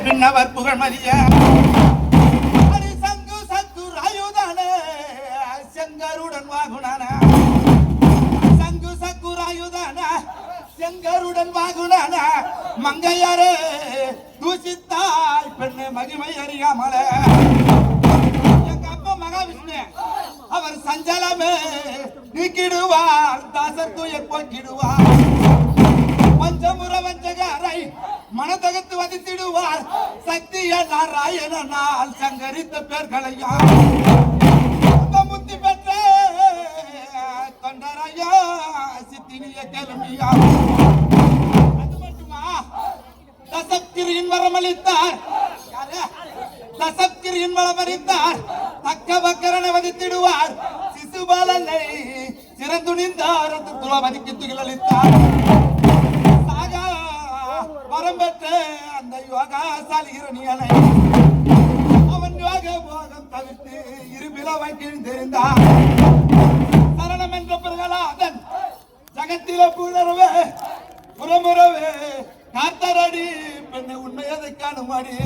பின்னவர் புகழ் மதிய சங்கு சத்துர் ஆயுதான செங்கருடன் வாகுனான சங்கு சக்குர் ஆயுதான செங்கருடன் வாகுனான மங்கையாரே தூசித்தாய் பெண்ணு மகிமை அறியாமல எங்க அப்பா மகாவிஷ்ணு அவர் சஞ்சலமே நீக்கிடுவார் தாசர் துயர் போக்கிடுவார் பஞ்சமுற வஞ்சகாரை மனதகத்து வதித்திடுவார் சத்திய நாராயணனால் சங்கரித்த பேர்களையா முத்தி பெற்ற தொண்டரையா சித்தினிய கேளுமையா அது மட்டுமா தசப்திரியின் வரமளித்தார் தசப்திரியின் வரமளித்தார் தக்க வக்கரனை வதித்திடுவார் சிசுபாலனை சிறந்துணிந்தார் துளபதிக்கு துகிலளித்தார் வரம் பெற்ற அந்த யோகாசாலி இரணியனை அவன் யோக போகம் தவிர்த்து இருபிலவை கீழ்ந்திருந்தான் சரணம் என்ற பிரகலாதன் ஜகத்தில புலரவே புறமுறவே காத்தரடி பெண்ணை உண்மையதை காணுமாடி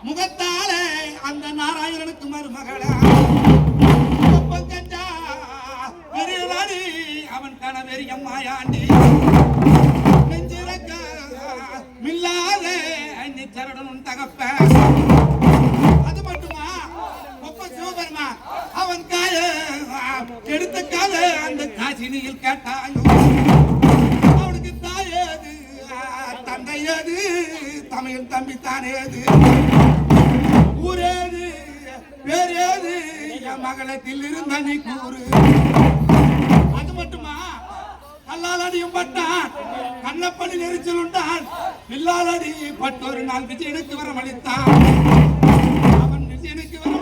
முகத்தாலே அந்த நாராயணனுக்கு மருமகளா அவன் கணவெறி அம்மாயாண்டி நெஞ்சிறக்க மில்லாத சரணனும் தகப்ப அது மட்டுமா ஒப்ப சிவபெருமா அவன் காய எடுத்த கால அந்த காசினியில் கேட்டான் அவனுக்கு தாயேது தந்தையது தமிழ் தம்பி தானேது ஊரேது பேரேது என் மகளத்தில் இருந்த நீ கூறு அது மட்டுமா கல்லாலடியும் பட்டான் கண்ணப்படி நெரிச்சல் உண்டான் வில்லாலடி பட்டொரு நாள் விஜயனுக்கு வரமளித்தான் அவன் விஜயனுக்கு வர